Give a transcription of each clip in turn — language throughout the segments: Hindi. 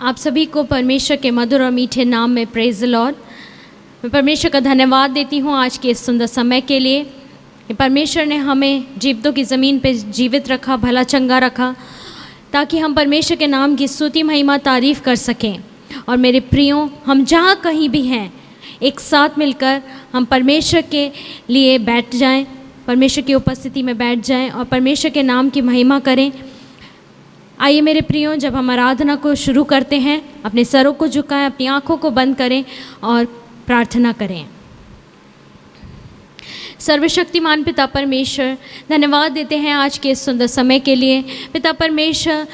आप सभी को परमेश्वर के मधुर और मीठे नाम में प्रेज द लॉर्ड। मैं परमेश्वर का धन्यवाद देती हूँ आज के इस सुंदर समय के लिए कि परमेश्वर ने हमें जीवितों की ज़मीन पे जीवित रखा, भला चंगा रखा, ताकि हम परमेश्वर के नाम की स्तुति महिमा तारीफ़ कर सकें। और मेरे प्रियों, हम जहाँ कहीं भी हैं, एक साथ मिलकर हम परमेश्वर के लिए बैठ जाएं, परमेश्वर की उपस्थिति में बैठ जाएं और परमेश्वर के नाम की महिमा करें। आइए मेरे प्रियों, जब हम आराधना को शुरू करते हैं, अपने सरों को झुकाएं, अपनी आँखों को बंद करें और प्रार्थना करें। सर्वशक्तिमान पिता परमेश्वर, धन्यवाद देते हैं आज के इस सुंदर समय के लिए। पिता परमेश्वर,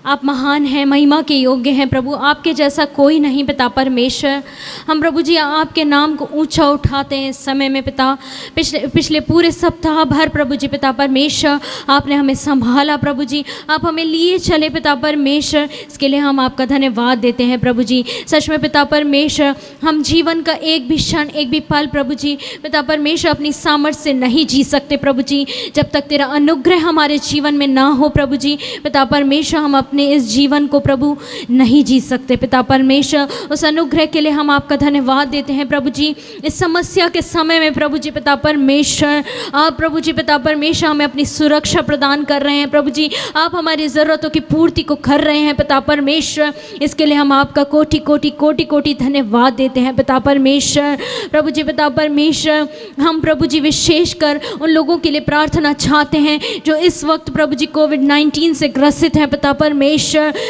आप महान हैं, महिमा के योग्य हैं प्रभु, आपके जैसा कोई नहीं। पिता परमेश्वर, हम प्रभु जी आपके नाम को ऊंचा उठाते हैं इस समय में पिता। पिछले पूरे सप्ताह भर प्रभु जी पिता परमेश्वर, आपने हमें संभाला प्रभु जी, आप हमें लिए चले पिता परमेश्वर, इसके लिए हम आपका धन्यवाद देते हैं प्रभु जी। सच में पिता परमेश्वर, हम जीवन का एक भी क्षण, एक भी पल प्रभु जी पिता परमेश्वर अपनी सामर्थ्य से नहीं जी सकते प्रभु जी, जब तक तेरा अनुग्रह हमारे जीवन में ना हो प्रभु जी पिता परमेश्वर, हम अपने इस जीवन को प्रभु नहीं जी सकते पिता परमेश्वर। उस अनुग्रह के लिए हम आपका धन्यवाद देते हैं प्रभु जी। इस समस्या के समय में प्रभु जी पिता परमेश्वर, आप प्रभु जी पिता परमेश्वर हमें अपनी सुरक्षा प्रदान कर रहे हैं प्रभु जी, आप हमारी ज़रूरतों की पूर्ति को कर रहे हैं पिता परमेश्वर। इसके लिए हम आपका कोटि कोटि कोटि कोटि धन्यवाद देते हैं पिता परमेश्वर। प्रभु जी पिता परमेश्वर, हम प्रभु जी विशेषकर उन लोगों के लिए प्रार्थना चाहते हैं जो इस वक्त प्रभु जी कोविड-19 से ग्रसित हैं पिता परमेश्वर।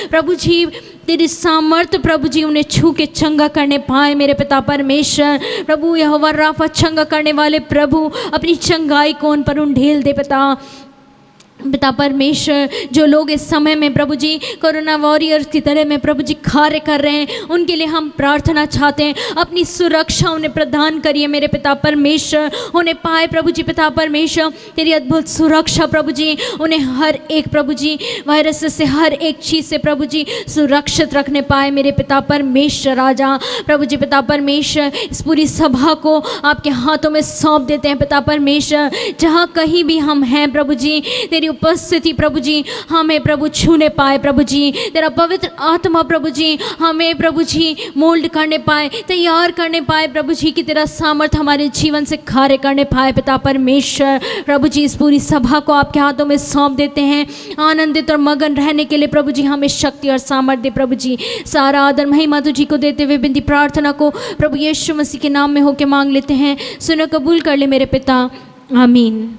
प्रभु जी तेरी सामर्थ प्रभु जी उन्हें छू के चंगा करने पाए मेरे पिता परमेश्वर। प्रभु यहोवा राफा, चंगा करने वाले प्रभु, अपनी चंगाई को उन पर उंडेल दे पिता परमेश्वर। जो लोग इस समय में प्रभु जी कोरोना वॉरियर्स की तरह में प्रभु जी कार्य कर रहे हैं, उनके लिए हम प्रार्थना चाहते हैं, अपनी सुरक्षा उन्हें प्रदान करिए मेरे पिता परमेश्वर। उन्हें पाए प्रभु जी पिता परमेश्वर तेरी अद्भुत सुरक्षा प्रभु जी, उन्हें हर एक प्रभु जी वायरस से, हर एक चीज़ से प्रभु जी सुरक्षित रखने पाए मेरे पिता परमेश्वर। राजा प्रभु जी पिता परमेश्वर, इस पूरी सभा को आपके हाथों में सौंप देते हैं पिता परमेश्वर। जहाँ कहीं भी हम हैं प्रभु जी, तेरी उपस्थिति प्रभु जी हमें प्रभु छूने पाए प्रभु जी, तेरा पवित्र आत्मा प्रभु जी हमें प्रभु जी मोल्ड करने पाए, तैयार करने पाए प्रभु जी, कि तेरा सामर्थ हमारे जीवन से कार्य करने पाए पिता परमेश्वर। प्रभु जी इस पूरी सभा को आपके हाथों में सौंप देते हैं, आनंदित और मगन रहने के लिए प्रभु जी हमें शक्ति और सामर्थ्य दे प्रभु जी। सारा आदर महिमा तुझी को देते हुए बिंदी प्रार्थना को प्रभु यीशु मसीह के नाम में होके मांग लेते हैं। सुनो, कबूल कर ले मेरे पिता, आमीन।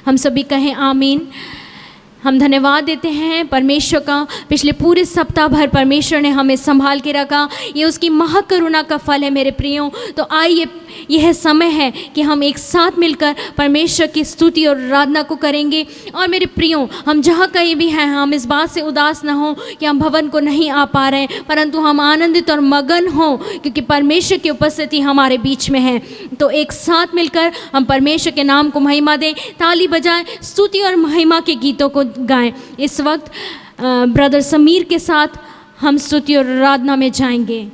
हम सभी कहें आमीन। हम धन्यवाद देते हैं परमेश्वर का, पिछले पूरे सप्ताह भर परमेश्वर ने हमें संभाल के रखा, ये उसकी महाकरुणा का फल है मेरे प्रियों। तो आइए, यह समय है कि हम एक साथ मिलकर परमेश्वर की स्तुति और आराधना को करेंगे। और मेरे प्रियों, हम जहाँ कहीं भी हैं, हम इस बात से उदास न हों कि हम भवन को नहीं आ पा रहे हैं, परंतु हम आनंदित और मगन हों क्योंकि परमेश्वर की उपस्थिति हमारे बीच में है। तो एक साथ मिलकर हम परमेश्वर के नाम को महिमा दें, ताली बजाएं, स्तुति और महिमा के गीतों को गाएं। इस वक्त ब्रदर समीर के साथ हम स्तुति और आराधना में जाएंगे।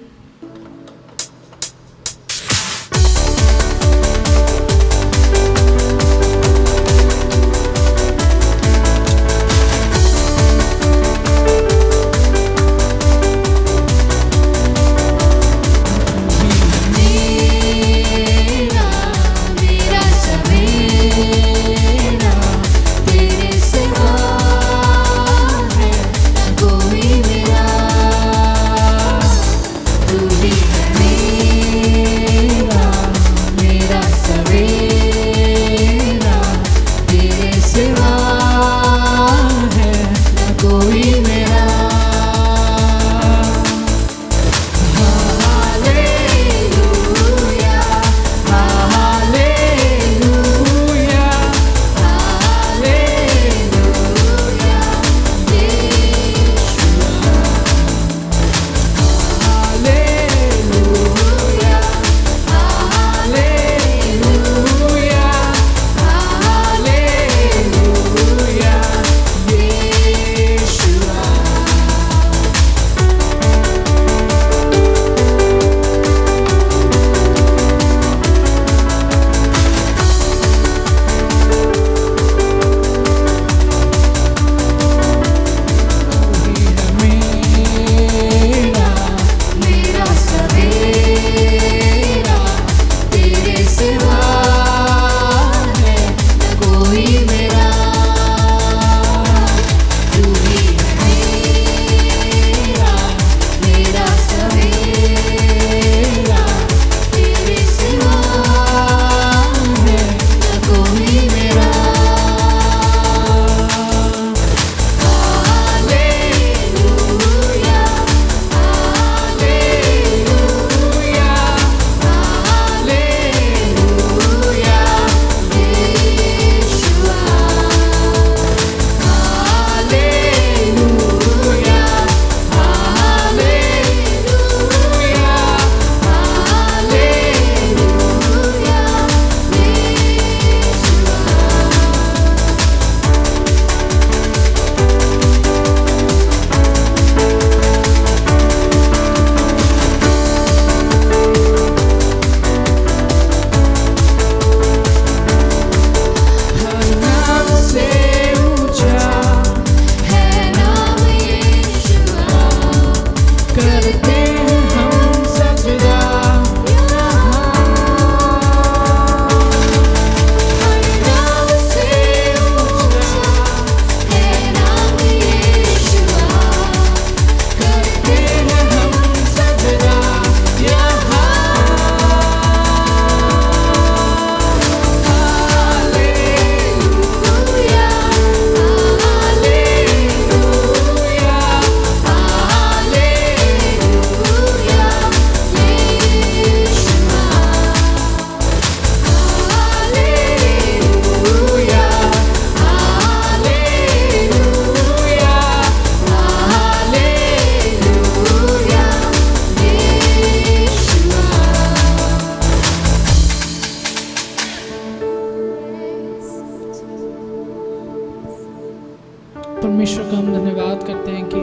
परमेश्वर का हम धन्यवाद करते हैं कि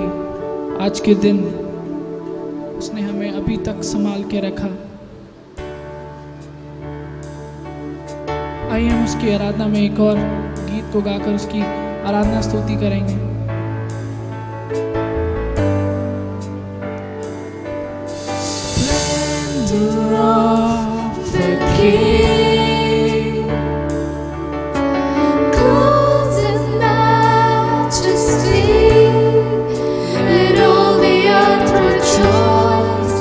आज के दिन उसने हमें अभी तक संभाल के रखा। आइए हम उसकी आराधना में एक और गीत को गाकर उसकी आराधना स्तुति करेंगे। Splendor of the King, clothed in majesty, let all the earth rejoice,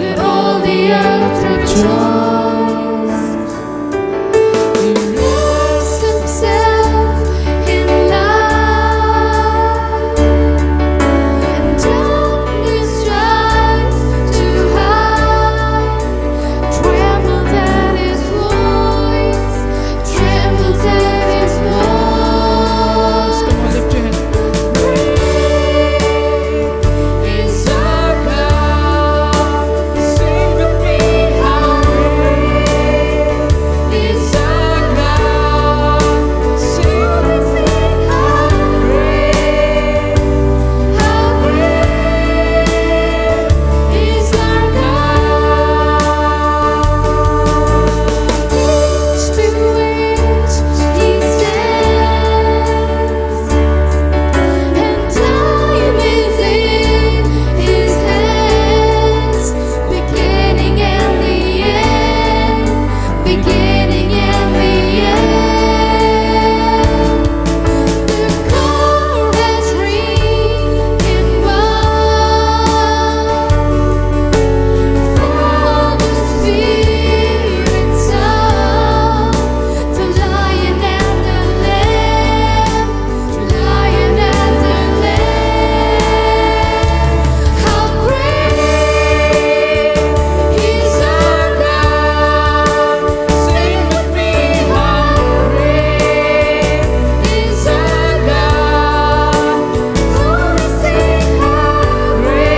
let all the earth rejoice. He wraps himself in light, and darkness tries to hide. Trembled at his voice, trembled at his voice. Come on, lift your hands. Great is our God. Sing with me, how great is our God. Sing with me, how great is our God. Each to which He stands, and time is in His hands, beginning and the end, beginning and the end. The car has ring in one, Father, Spirit, Son, to Lion and the Lamb, to Lion and the Lamb. How great is our God! Sing with me, how great is our God! Oh, we sing, how great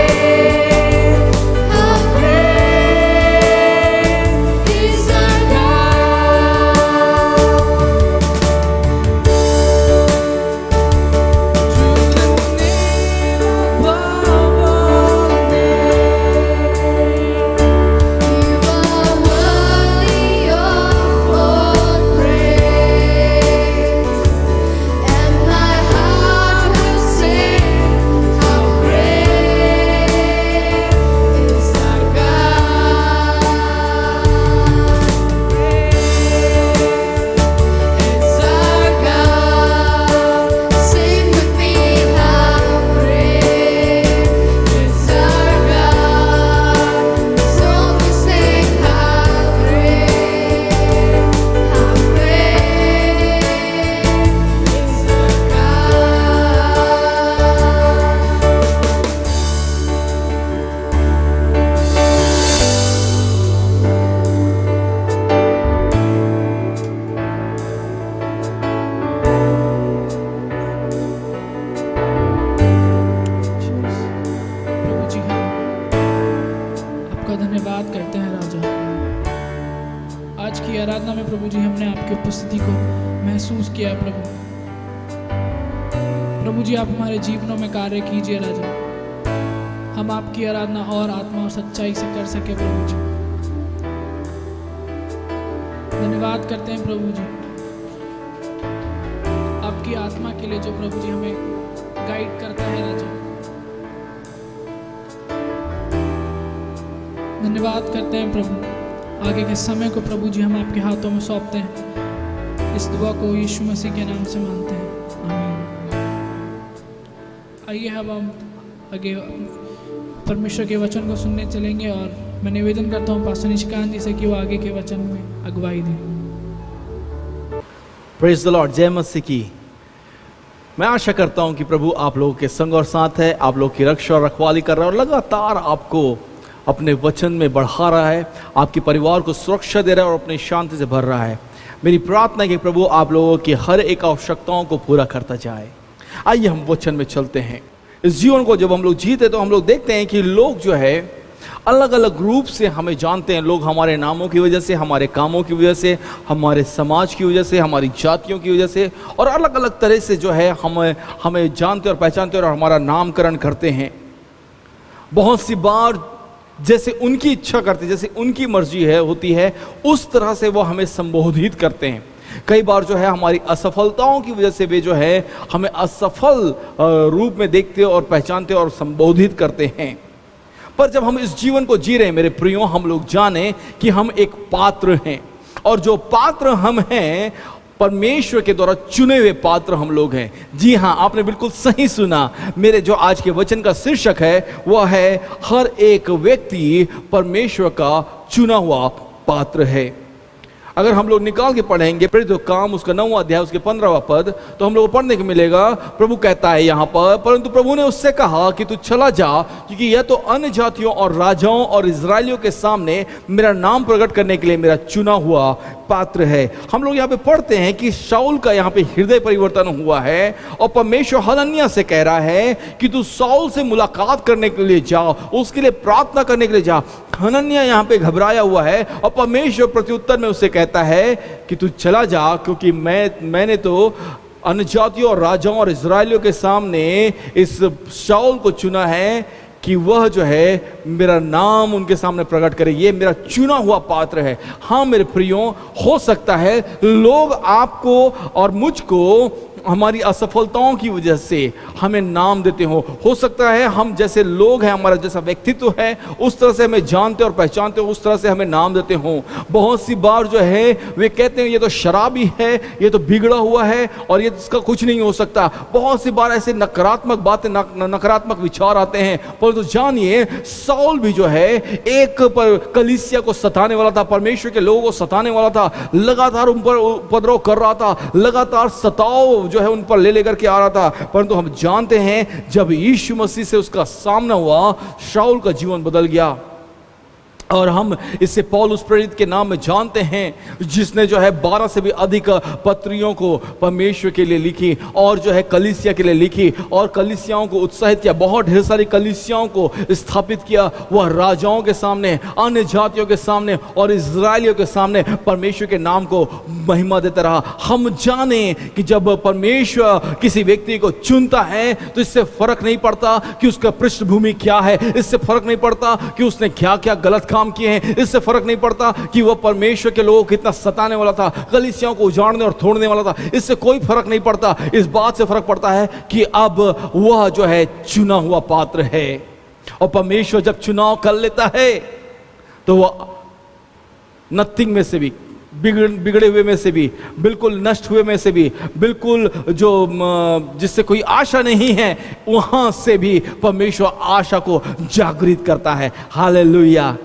is our You are worthy of all praise, and my heart will sing, how great is our God. It's our God. Sing with me, how great is our God. So we sing, how great is our प्रभु जी हम आपका धन्यवाद करते हैं राजा। आज की आराधना में प्रभु जी हमने आपकी उपस्थिति को महसूस किया। प्रभु जी आप हमारे जीवनों में कार्य कीजिए राजा। हम आपकी आराधना और आत्मा और सच्चाई से कर सके प्रभु जी। धन्यवाद करते हैं प्रभु जी आपकी आत्मा के लिए जो प्रभु जी हमें गाइड करता है राजा। धन्यवाद करते हैं प्रभु। आगे के समय को प्रभु जी हम आपके हाथों में सौंपते हैं। इस दुआ को यीशु मसीह के नाम से मांगते हैं, आमीन। आइए अब हम आगे परमेश्वर के वचन को सुनने चलेंगे और मैं निवेदन करता हूँ पास्टर निशिकांत जी से कि वो आगे के वचन में अगुवाई दें। प्रेज द लॉर्ड, जय मसीह की। मैं आशा करता हूं कि प्रभु आप लोगों के संग और साथ है, आप लोग की रक्षा और रखवाली कर रहा है और लगातार आपको अपने वचन में बढ़ा रहा है, आपके परिवार को सुरक्षा दे रहा है और अपनी शांति से भर रहा है। मेरी प्रार्थना है कि प्रभु आप लोगों की हर एक आवश्यकताओं को पूरा करता जाए। आइए हम वचन में चलते हैं। इस जीवन को जब हम लोग जीते तो हम लोग देखते हैं कि लोग जो है अलग अलग रूप से हमें जानते हैं लोग, हमारे नामों की वजह से, हमारे कामों की वजह से, हमारे समाज की वजह से, हमारी जातियों की वजह से, और अलग अलग तरह से जो है हमें जानते और पहचानते और हमारा नामकरण करते हैं। बहुत सी बार जैसे उनकी इच्छा करते, जैसे उनकी मर्जी है होती है, उस तरह से वो हमें संबोधित करते हैं। कई बार जो है हमारी असफलताओं की वजह से वे जो है हमें असफल रूप में देखते और पहचानते और संबोधित करते हैं। पर जब हम इस जीवन को जी रहे हैं मेरे प्रियो, हम लोग जाने कि हम एक पात्र हैं, और जो पात्र हम हैं परमेश्वर के द्वारा चुने हुए पात्र हम लोग हैं। जी हाँ, आपने बिल्कुल सही सुना। मेरे जो आज के वचन का शीर्षक है वह है हर एक व्यक्ति परमेश्वर का चुना हुआ पात्र है। अगर हम लोग निकाल के पढ़ेंगे प्रेरितों के काम उसका 9वां अध्याय उसके 15वां पद, तो हम लोग को पढ़ने को मिलेगा। प्रभु कहता है यहाँ पर, परंतु प्रभु ने उससे कहा कि तू चला जा, क्योंकि यह तो अन्य जातियों और राजाओं और इजरायलियों के सामने मेरा नाम प्रकट करने के लिए मेरा चुना हुआ पात्र है। हम लोग यहाँ पे पढ़ते हैं कि शाऊल का यहाँ पे हृदय परिवर्तन हुआ है, और परमेश्वर हनन्याह से कह रहा है कि तू शाऊल से मुलाकात करने के लिए जा, उसके लिए प्रार्थना करने के लिए जा। हनन्याह यहाँ पे घबराया हुआ है, और परमेश्वर प्रत्युत्तर में उसे कहता है कि तू चला जा, क्योंकि मैंने तो अन्य जातियों और राजाओं और इजरायलियों के सामने इस शाऊल को चुना है कि वह जो है मेरा नाम उनके सामने प्रकट करे। ये मेरा चुना हुआ पात्र है। हाँ मेरे प्रियो, हो सकता है लोग आपको और मुझको हमारी असफलताओं की वजह से हमें नाम देते हो सकता है हम जैसे लोग हैं, हमारा जैसा व्यक्तित्व है, उस तरह से हमें जानते और पहचानते हो, उस तरह से हमें नाम देते हो। बहुत सी बार जो है वे कहते हैं ये तो शराबी है, ये तो बिगड़ा हुआ है, और ये इसका कुछ नहीं हो सकता। बहुत सी बार ऐसे नकारात्मक बातें, नकारात्मक विचार आते हैं। परंतु जानिए, शाऊल भी जो है एक पर कलीसिया को सताने वाला था, परमेश्वर के लोगों को सताने वाला था, लगातार उन पर उपद्रव कर रहा था, लगातार सताव जो है उन पर ले लेकर के आ रहा था। परंतु हम जानते हैं जब यीशु मसीह से उसका सामना हुआ, शाऊल का जीवन बदल गया। और हम इसे पौलुस प्रेरित के नाम में जानते हैं, जिसने जो है 12 से भी अधिक पत्रियों को परमेश्वर के लिए लिखी, और जो है कलीसिया के लिए लिखी, और कलीसियाओं को उत्साहित किया, बहुत ढेर सारी कलीसियाओं को स्थापित किया। वह राजाओं के सामने, अन्य जातियों के सामने और इजरायलियों के सामने परमेश्वर के नाम को महिमा देता रहा। हम जाने कि जब परमेश्वर किसी व्यक्ति को चुनता है तो इससे फर्क नहीं पड़ता कि उसका पृष्ठभूमि क्या है, इससे फर्क नहीं पड़ता कि उसने क्या क्या गलत काम किए हैं, इससे फर्क नहीं पड़ता कि वह परमेश्वर के लोगों को कितना सताने वाला था, कलीसियाओं को उजाड़ने और तोड़ने वाला था, इससे कोई फर्क नहीं पड़ता। इस बात से फर्क पड़ता है कि अब वह जो है चुना हुआ पात्र है। और परमेश्वर जब चुनाव कर लेता है तो वह नथिंग में से भी, बिगड़े हुए में से भी, बिल्कुल नष्ट हुए में से भी, बिल्कुल जो जिससे कोई आशा नहीं है, वहां से भी परमेश्वर आशा को जागृत करता है। हालेलुया।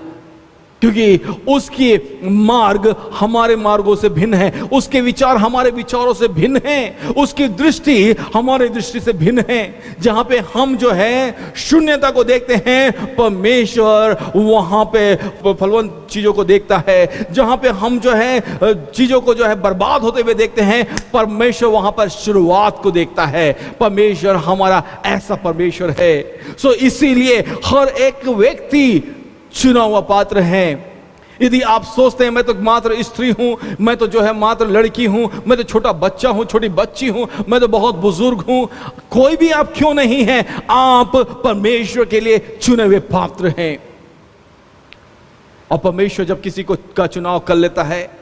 क्योंकि उसके मार्ग हमारे मार्गों से भिन्न है, उसके विचार हमारे विचारों से भिन्न हैं, उसकी दृष्टि हमारे दृष्टि से भिन्न है। जहां पे हम जो है शून्यता को देखते हैं, परमेश्वर वहां पे फलवंत चीजों को देखता है। जहां पे हम जो है चीजों को जो है बर्बाद होते हुए देखते हैं, परमेश्वर वहां पर शुरुआत को देखता है। परमेश्वर हमारा ऐसा परमेश्वर है। सो इसीलिए हर एक व्यक्ति चुना हुआ पात्र है। यदि आप सोचते हैं मैं तो मात्र स्त्री हूं, मैं तो जो है मात्र लड़की हूं, मैं तो छोटा बच्चा हूं, छोटी बच्ची हूं, मैं तो बहुत बुजुर्ग हूं, कोई भी आप क्यों नहीं है, आप परमेश्वर के लिए चुने हुए पात्र हैं। और परमेश्वर जब किसी को का चुनाव कर लेता है,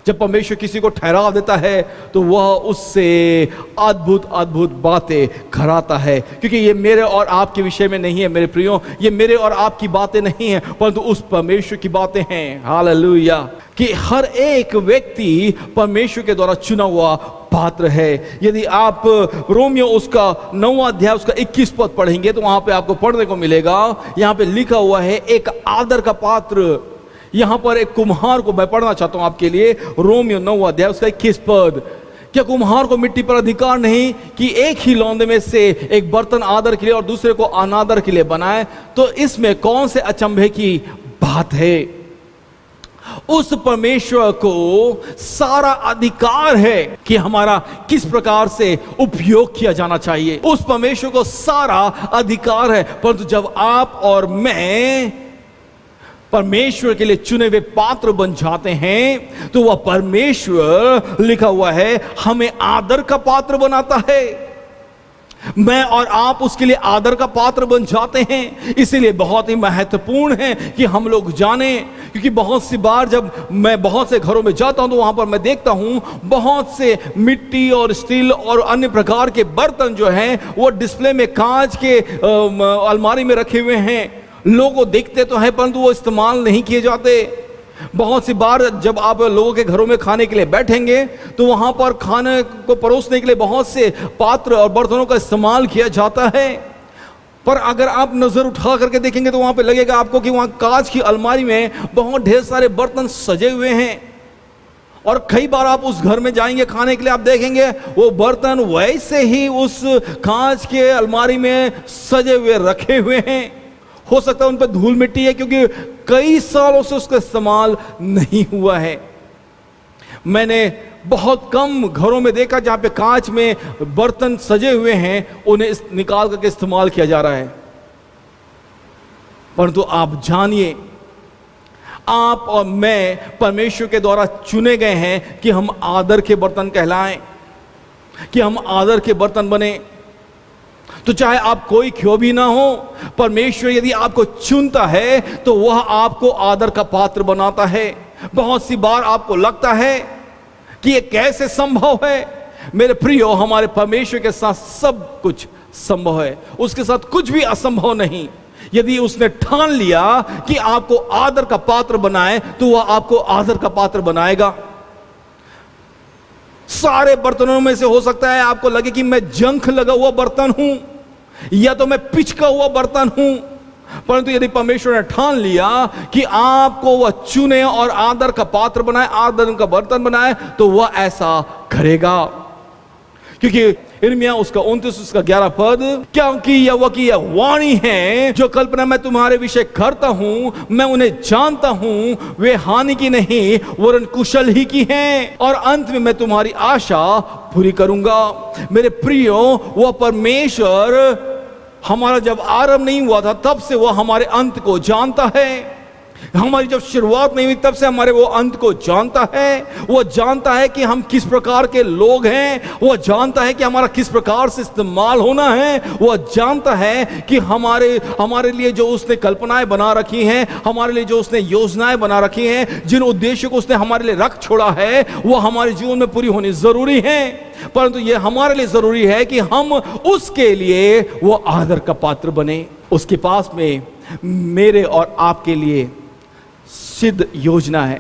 जब परमेश्वर किसी को ठहरा देता है, तो वह उससे अद्भुत अद्भुत बातें कराता है। क्योंकि ये मेरे और आपके विषय में नहीं है मेरे प्रियो, ये मेरे और आपकी बातें नहीं है, परंतु उस परमेश्वर की बातें हैं। हालेलुया। कि हर एक व्यक्ति परमेश्वर के द्वारा चुना हुआ पात्र है। यदि आप रोमियो उसका 9वां अध्याय उसका 21 पद पढ़ेंगे तो वहां पे आपको पढ़ने को मिलेगा, यहां पे लिखा हुआ है एक आदर का पात्र। यहां पर एक कुम्हार को मैं पढ़ना चाहता हूं आपके लिए, रोमियो 9वां अध्याय उसका 21 पद। क्या कुम्हार को मिट्टी पर अधिकार नहीं कि एक ही लौंदे में से एक बर्तन आदर के लिए और दूसरे को अनादर के लिए बनाए? तो इसमें कौन से अचंभे की बात है? उस परमेश्वर को सारा अधिकार है कि हमारा किस प्रकार से उपयोग किया जाना चाहिए। उस परमेश्वर को सारा अधिकार है। परंतु जब आप और मैं परमेश्वर के लिए चुने हुए पात्र बन जाते हैं तो वह परमेश्वर, लिखा हुआ है, हमें आदर का पात्र बनाता है। मैं और आप उसके लिए आदर का पात्र बन जाते हैं। इसीलिए बहुत ही महत्वपूर्ण है कि हम लोग जाने, क्योंकि बहुत सी बार जब मैं बहुत से घरों में जाता हूं तो वहां पर मैं देखता हूं बहुत से मिट्टी और स्टील और अन्य प्रकार के बर्तन जो हैं वो डिस्प्ले में कांच के अलमारी में रखे हुए हैं। लोग देखते तो हैं परंतु वो इस्तेमाल नहीं किए जाते। बहुत सी बार जब आप लोगों के घरों में खाने के लिए बैठेंगे तो वहां पर खाने को परोसने के लिए बहुत से पात्र और बर्तनों का इस्तेमाल किया जाता है, पर अगर आप नजर उठा करके देखेंगे तो वहां पे लगेगा आपको कि वहां कांच की अलमारी में बहुत ढेर सारे बर्तन सजे हुए हैं। और कई बार आप उस घर में जाएंगे खाने के लिए, आप देखेंगे वो बर्तन वैसे ही उस कांच के अलमारी में सजे हुए रखे हुए हैं। हो सकता है उन पर धूल मिट्टी है क्योंकि कई सालों से उसका इस्तेमाल नहीं हुआ है। मैंने बहुत कम घरों में देखा जहां पे कांच में बर्तन सजे हुए हैं, उन्हें निकाल करके इस्तेमाल किया जा रहा है। परंतु आप जानिए, आप और मैं परमेश्वर के द्वारा चुने गए हैं कि हम आदर के बर्तन कहलाएं, कि हम आदर के बर्तन बने। तो चाहे आप कोई क्यों भी ना हो, परमेश्वर यदि आपको चुनता है तो वह आपको आदर का पात्र बनाता है। बहुत सी बार आपको लगता है कि यह कैसे संभव है। मेरे प्रियो, हमारे परमेश्वर के साथ सब कुछ संभव है, उसके साथ कुछ भी असंभव नहीं। यदि उसने ठान लिया कि आपको आदर का पात्र बनाए तो वह आपको आदर का पात्र बनाएगा। सारे बर्तनों में से हो सकता है आपको लगे कि मैं जंख लगा हुआ बर्तन हूं या तो मैं पिचका हुआ बर्तन हूं, परंतु यदि परमेश्वर ने ठान लिया कि आपको वह चुने और आदर का पात्र बनाए, आदर का बर्तन बनाए, तो वह ऐसा करेगा। क्योंकि यिर्मयाह उसका 29 उसका 11 पद, क्योंकि यह वाणी है जो कल्पना मैं तुम्हारे विषय करता हूं, मैं उन्हें जानता हूं, वे हानि की नहीं वरन कुशल ही की हैं, और अंत में मैं तुम्हारी आशा पूरी करूंगा। मेरे प्रियो, वह परमेश्वर हमारा जब आरंभ नहीं हुआ था तब से वह हमारे अंत को जानता है। हमारी जब शुरुआत नहीं हुई तब से हमारे वो अंत को जानता है। वो जानता है कि हम किस प्रकार के लोग हैं, वो जानता है कि हमारा किस प्रकार से इस्तेमाल होना है, वो जानता है कि हमारे लिए जो उसने कल्पनाएं बना रखी हैं, हमारे लिए जो उसने योजनाएं बना रखी हैं, जिन उद्देश्यों को उसने हमारे लिए रख छोड़ा है, वो हमारे जीवन में पूरी होनी जरूरी है। परंतु ये हमारे लिए जरूरी है कि हम उसके लिए वो आदर का पात्र बने। उसके पास में मेरे और आपके लिए सिद्ध योजना है,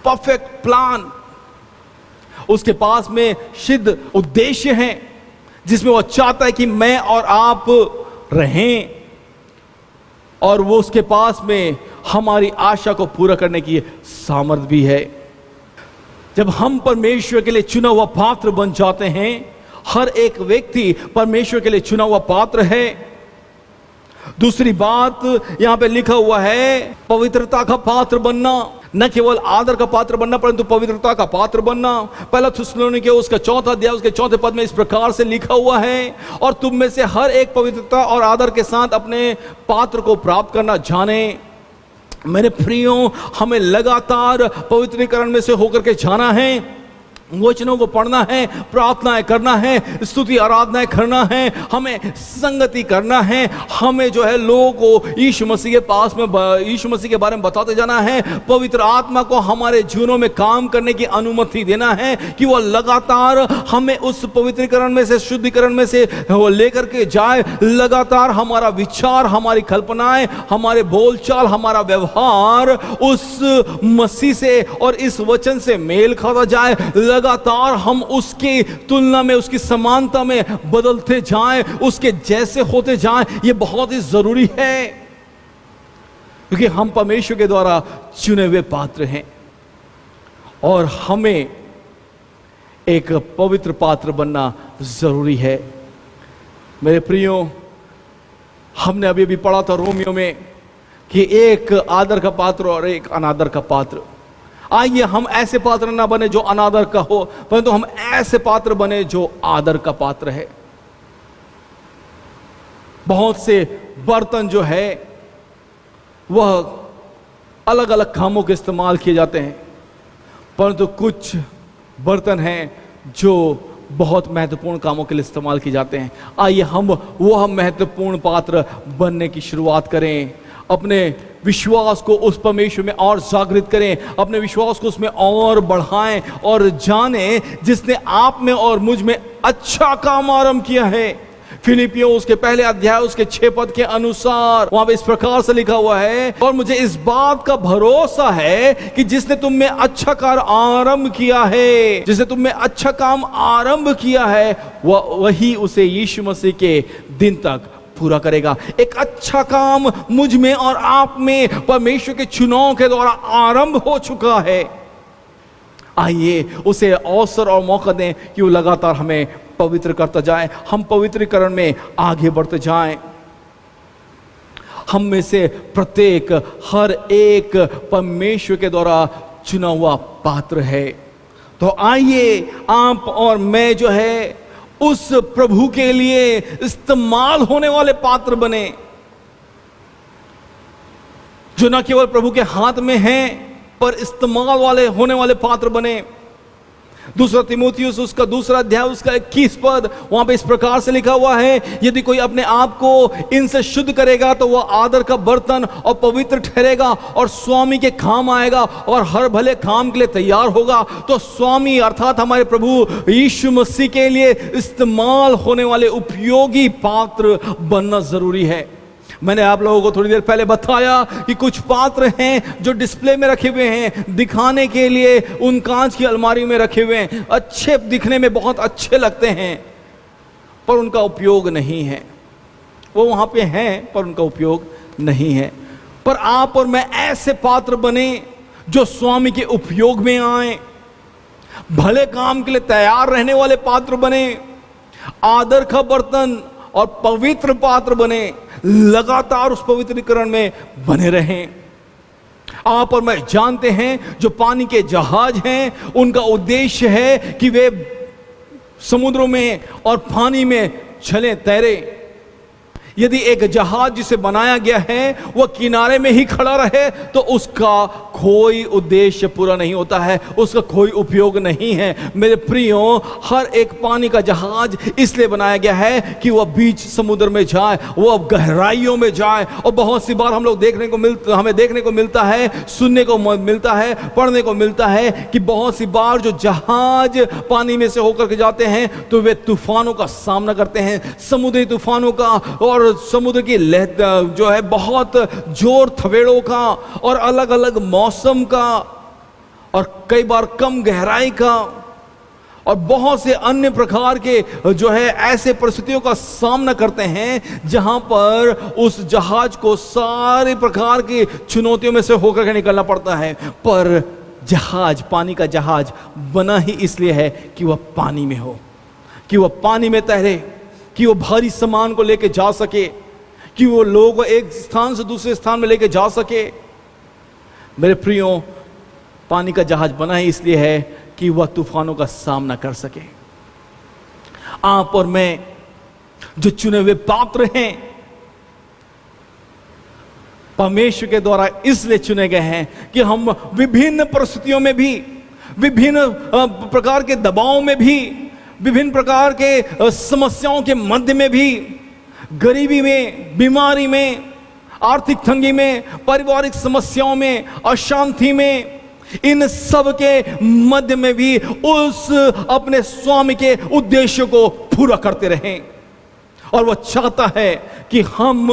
परफेक्ट प्लान। उसके पास में सिद्ध उद्देश्य है जिसमें वो चाहता है कि मैं और आप रहें, और वो उसके पास में हमारी आशा को पूरा करने की सामर्थ भी है। जब हम परमेश्वर के लिए चुना हुआ पात्र बन जाते हैं, हर एक व्यक्ति परमेश्वर के लिए चुना हुआ पात्र है। दूसरी बात यहां पे लिखा हुआ है, पवित्रता का पात्र बनना। न केवल आदर का पात्र बनना परंतु पवित्रता का पात्र बनना। पहला थिस्सलुनीके उसका 4 अध्याय उसके 4 पद में इस प्रकार से लिखा हुआ है, और तुम में से हर एक पवित्रता और आदर के साथ अपने पात्र को प्राप्त करना जाने। मेरे प्रियो, हमें लगातार पवित्रीकरण में से होकर के जाना है, वचनों को पढ़ना है, प्रार्थनाएं करना है, स्तुति आराधनाएं करना है, हमें संगति करना है, हमें जो है लोगों को यीशु मसीह के पास में यीशु मसीह के बारे में बताते जाना है। पवित्र आत्मा को हमारे जीवनों में काम करने की अनुमति देना है कि वह लगातार हमें उस पवित्रीकरण में से, शुद्धिकरण में से वो लेकर के जाए। लगातार हमारा विचार, हमारी कल्पनाएं, हमारे बोलचाल, हमारा व्यवहार उस मसीह से और इस वचन से मेल खाता जाए। लगातार हम उसकी तुलना में, उसकी समानता में बदलते जाएं, उसके जैसे होते जाएं। यह बहुत ही जरूरी है, क्योंकि हम परमेश्वर के द्वारा चुने हुए पात्र हैं और हमें एक पवित्र पात्र बनना जरूरी है। मेरे प्रियो, हमने अभी पढ़ा था रोमियो में कि एक आदर का पात्र और एक अनादर का पात्र। आइए हम ऐसे पात्र ना बने जो अनादर का हो, परंतु हम ऐसे पात्र बने जो आदर का पात्र है। बहुत से बर्तन जो है वह अलग अलग कामों के इस्तेमाल किए जाते हैं, परंतु कुछ बर्तन हैं जो बहुत महत्वपूर्ण कामों के लिए इस्तेमाल किए जाते हैं। आइए हम वह महत्वपूर्ण पात्र बनने की शुरुआत करें, अपने विश्वास को उस परमेश्वर में और जागृत करें, अपने विश्वास को उसमें और बढ़ाएं और जानें जिसने आप में और मुझ में अच्छा काम आरंभ किया है। फिलिपियों उसके पहले अध्याय उसके 6 पद के अनुसार वहां पे इस प्रकार से लिखा हुआ है, और मुझे इस बात का भरोसा है कि जिसने तुम में अच्छा कार्य आरंभ किया है, जिसने तुम में अच्छा काम आरंभ किया है, वही उसे यीशु मसीह के दिन तक पूरा करेगा। एक अच्छा काम मुझ में और आप में परमेश्वर के चुनाव के द्वारा आरंभ हो चुका है। आइए उसे अवसर और मौका दें कि वो लगातार हमें पवित्र करता जाए, हम पवित्रीकरण में आगे बढ़ते जाएं। हम में से प्रत्येक हर एक परमेश्वर के द्वारा चुना हुआ पात्र है। तो आइए आप और मैं जो है उस प्रभु के लिए इस्तेमाल होने वाले पात्र बने, जो न केवल प्रभु के हाथ में हैं पर इस्तेमाल वाले होने वाले पात्र बने। दूसरा तिमोथियुस उसका दूसरा अध्याय उसका 21 पद वहां पे इस प्रकार से लिखा हुआ है, यदि कोई अपने आप को इनसे शुद्ध करेगा तो वह आदर का बर्तन और पवित्र ठहरेगा और स्वामी के काम आएगा और हर भले काम के लिए तैयार होगा। तो स्वामी अर्थात हमारे प्रभु यीशु मसीह के लिए इस्तेमाल होने वाले उपयोगी पात्र बनना जरूरी है। मैंने आप लोगों को थोड़ी देर पहले बताया कि कुछ पात्र हैं जो डिस्प्ले में रखे हुए हैं, दिखाने के लिए उन कांच की अलमारी में रखे हुए हैं, अच्छे दिखने में बहुत अच्छे लगते हैं पर उनका उपयोग नहीं है। वो वहां पे हैं पर उनका उपयोग नहीं है। पर आप और मैं ऐसे पात्र बने जो स्वामी के उपयोग में आए, भले काम के लिए तैयार रहने वाले पात्र बने, आदर का बर्तन और पवित्र पात्र बने, लगातार उस पवित्रीकरण में बने रहें। आप और मैं जानते हैं जो पानी के जहाज हैं उनका उद्देश्य है कि वे समुद्रों में और पानी में चले तैरे। यदि एक जहाज जिसे बनाया गया है वह किनारे में ही खड़ा रहे तो उसका कोई उद्देश्य पूरा नहीं होता है, उसका कोई उपयोग नहीं है। मेरे प्रियो, हर एक पानी का जहाज इसलिए बनाया गया है कि वह बीच समुद्र में जाए, वह गहराइयों में जाए। और बहुत सी बार हमें देखने को मिलता है, सुनने को मिलता है, पढ़ने को मिलता है कि बहुत सी बार जो जहाज पानी में से होकर के जाते हैं तो वे तूफानों का सामना करते हैं, समुद्री तूफानों का और समुद्र की लहर जो है बहुत जोर थवेड़ों का और अलग अलग मौसम का और कई बार कम गहराई का और बहुत से अन्य प्रकार के जो है ऐसे परिस्थितियों का सामना करते हैं जहां पर उस जहाज को सारे प्रकार की चुनौतियों में से होकर के निकलना पड़ता है। पर जहाज, पानी का जहाज बना ही इसलिए है कि वह पानी में हो, कि वह पानी में तैरे, कि वो भारी सामान को लेके जा सके, कि वो लोगों को एक स्थान से दूसरे स्थान में लेके जा सके। मेरे प्रियो, पानी का जहाज बना ही इसलिए है कि वह तूफानों का सामना कर सके। आप और मैं जो चुने हुए पात्र हैं परमेश्वर के द्वारा इसलिए चुने गए हैं कि हम विभिन्न परिस्थितियों में भी, विभिन्न प्रकार के दबाव में भी, विभिन्न प्रकार के समस्याओं के मध्य में भी, गरीबी में, बीमारी में, आर्थिक तंगी में, पारिवारिक समस्याओं में, अशांति में, इन सब के मध्य में भी उस अपने स्वामी के उद्देश्य को पूरा करते रहें। और वह चाहता है कि हम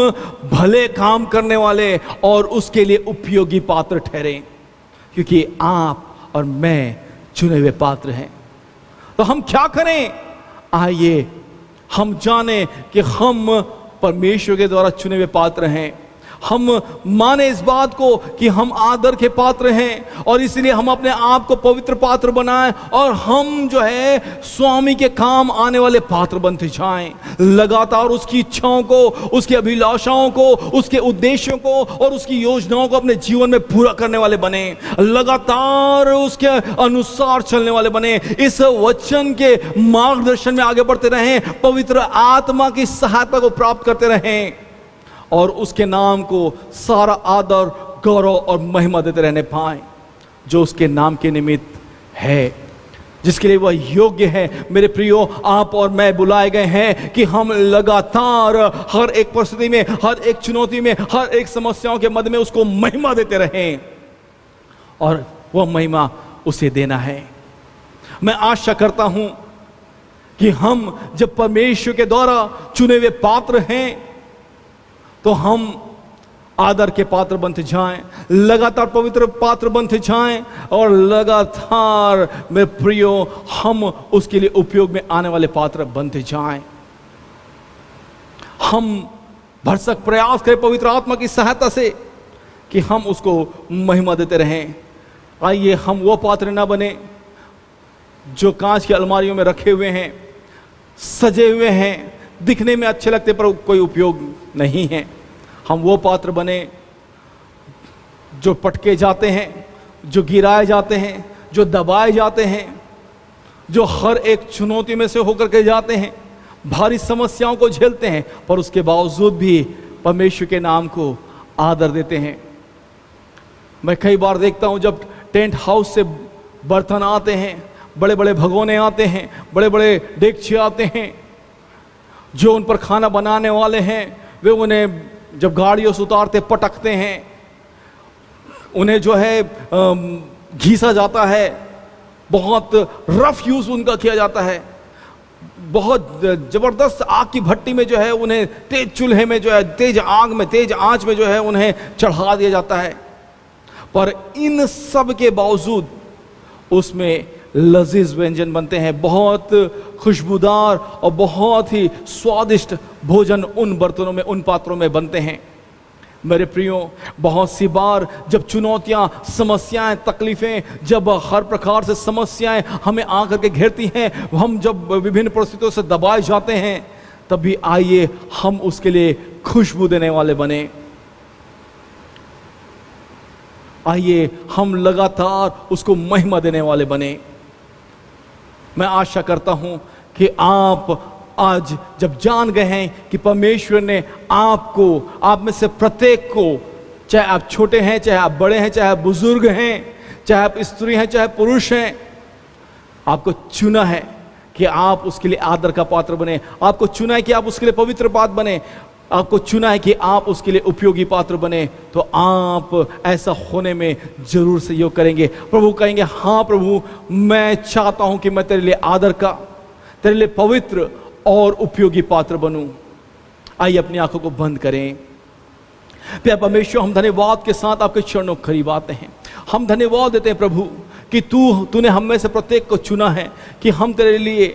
भले काम करने वाले और उसके लिए उपयोगी पात्र ठहरें, क्योंकि आप और मैं चुने हुए पात्र हैं। तो हम क्या करें? आइए हम जाने कि हम परमेश्वर के द्वारा चुने हुए पात्र हैं। हम माने इस बात को कि हम आदर के पात्र हैं और इसलिए हम अपने आप को पवित्र पात्र बनाएं और हम जो है स्वामी के काम आने वाले पात्र बनते जाएं। लगातार उसकी इच्छाओं को, उसकी अभिलाषाओं को, उसके उद्देश्यों को और उसकी योजनाओं को अपने जीवन में पूरा करने वाले बने, लगातार उसके अनुसार चलने वाले बने, इस वचन के मार्गदर्शन में आगे बढ़ते रहें, पवित्र आत्मा की सहायता को प्राप्त करते रहें और उसके नाम को सारा आदर, गौरव और महिमा देते रहने पाए, जो उसके नाम के निमित्त है, जिसके लिए वह योग्य है। मेरे प्रियो, आप और मैं बुलाए गए हैं कि हम लगातार हर एक परिस्थिति में, हर एक चुनौती में, हर एक समस्याओं के मध्य में उसको महिमा देते रहें, और वह महिमा उसे देना है। मैं आशा करता हूं कि हम जब परमेश्वर के द्वारा चुने हुए पात्र हैं तो हम आदर के पात्र बनते जाएं, लगातार पवित्र पात्र बनते जाएं, और लगातार मेरे प्रियो हम उसके लिए उपयोग में आने वाले पात्र बनते जाएं। हम भरसक प्रयास करें पवित्र आत्मा की सहायता से कि हम उसको महिमा देते रहें। आइए हम वो पात्र ना बने जो कांच की अलमारियों में रखे हुए हैं, सजे हुए हैं, दिखने में अच्छे लगते पर कोई उपयोग नहीं है। हम वो पात्र बने जो पटके जाते हैं, जो गिराए जाते हैं, जो दबाए जाते हैं, जो हर एक चुनौती में से होकर के जाते हैं, भारी समस्याओं को झेलते हैं, पर उसके बावजूद भी परमेश्वर के नाम को आदर देते हैं। मैं कई बार देखता हूं जब टेंट हाउस से बर्तन आते हैं, बड़े बड़े भगोने आते हैं, बड़े बड़े डेगचे आते हैं, जो उन पर खाना बनाने वाले हैं वे उन्हें जब गाड़ियों से उतारते पटकते हैं, उन्हें जो है घीसा जाता है, बहुत रफ यूज उनका किया जाता है, बहुत जबरदस्त आग की भट्टी में जो है उन्हें, तेज चूल्हे में जो है, तेज आग में, तेज आंच में जो है उन्हें चढ़ा दिया जाता है। पर इन सब के बावजूद उसमें लजीज व्यंजन बनते हैं, बहुत खुशबूदार और बहुत ही स्वादिष्ट भोजन उन बर्तनों में, उन पात्रों में बनते हैं। मेरे प्रियो, बहुत सी बार जब चुनौतियां, समस्याएं, तकलीफें, जब हर प्रकार से समस्याएं हमें आकर के घेरती हैं, हम जब विभिन्न परिस्थितियों से दबाए जाते हैं, तब भी आइए हम उसके लिए खुशबू देने वाले बने। आइए हम लगातार उसको महिमा देने वाले बने। मैं आशा करता हूं कि आप आज जब जान गए हैं कि परमेश्वर ने आपको, आप में से प्रत्येक को, चाहे आप छोटे हैं, चाहे आप बड़े हैं, चाहे आप बुजुर्ग हैं, चाहे आप स्त्री हैं, चाहे पुरुष हैं, आपको चुना है कि आप उसके लिए आदर का पात्र बने, आपको चुना है कि आप उसके लिए पवित्र पात्र बने, आपको चुना है कि आप उसके लिए उपयोगी पात्र बने। तो आप ऐसा होने में जरूर सहयोग करेंगे। प्रभु कहेंगे, हाँ प्रभु, मैं चाहता हूं कि मैं तेरे लिए आदर का, तेरे लिए पवित्र और उपयोगी पात्र बनूं। आइए अपनी आंखों को बंद करें। प्यारे परमेश्वर, हम धन्यवाद के साथ आपके चरणों के करीब आते हैं। हम धन्यवाद देते हैं प्रभु कि तूने हम में से प्रत्येक को चुना है कि हम तेरे लिए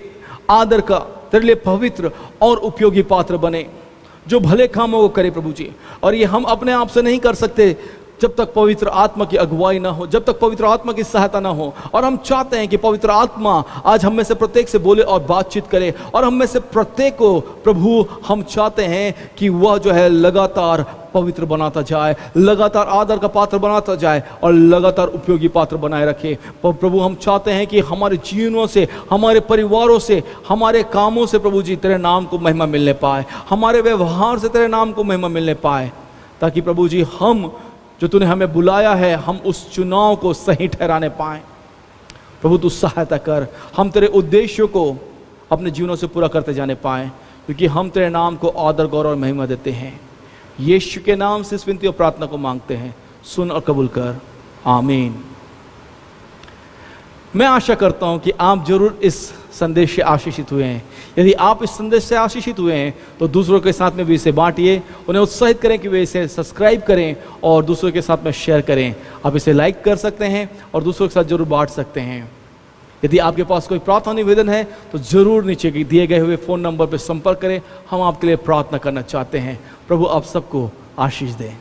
आदर का, तेरे लिए पवित्र और उपयोगी पात्र बने, जो भले कामों को करे प्रभु जी। और ये हम अपने आप से नहीं कर सकते जब तक पवित्र आत्मा की अगुवाई ना हो, जब तक पवित्र आत्मा की सहायता ना हो। और हम चाहते हैं कि पवित्र आत्मा आज हम में से प्रत्येक से बोले और बातचीत करे, और हम में से प्रत्येक को प्रभु हम चाहते हैं कि वह जो है लगातार पवित्र बनाता जाए, लगातार आदर का पात्र बनाता जाए और लगातार उपयोगी पात्र बनाए रखे। प्रभु हम चाहते हैं कि हमारे जीवनों से, हमारे परिवारों से, हमारे कामों से प्रभु जी तेरे नाम को महिमा मिलने पाए, हमारे व्यवहार से तेरे नाम को महिमा मिलने पाए, ताकि प्रभु जी हम जो तूने हमें बुलाया है, हम उस चुनाव को सही ठहराने पाएं। प्रभु तू सहायता कर, हम तेरे उद्देश्यों को अपने जीवनों से पूरा करते जाने पाएं, क्योंकि हम तेरे नाम को आदर, गौरव और महिमा देते हैं। यीशु के नाम से इस विनती और प्रार्थना को मांगते हैं, सुन और कबूल कर, आमीन। मैं आशा करता हूं कि आप जरूर इस संदेश से आशीषित हुए हैं। यदि आप इस संदेश से आशीषित हुए हैं तो दूसरों के साथ में भी इसे बांटिए, उन्हें उत्साहित करें कि वे इसे सब्सक्राइब करें और दूसरों के साथ में शेयर करें। आप इसे लाइक कर सकते हैं और दूसरों के साथ जरूर बांट सकते हैं। यदि आपके पास कोई प्रार्थना निवेदन है तो जरूर नीचे दिए गए हुए फ़ोन नंबर पर संपर्क करें, हम आपके लिए प्रार्थना करना चाहते हैं। प्रभु आप सबको आशीष दें।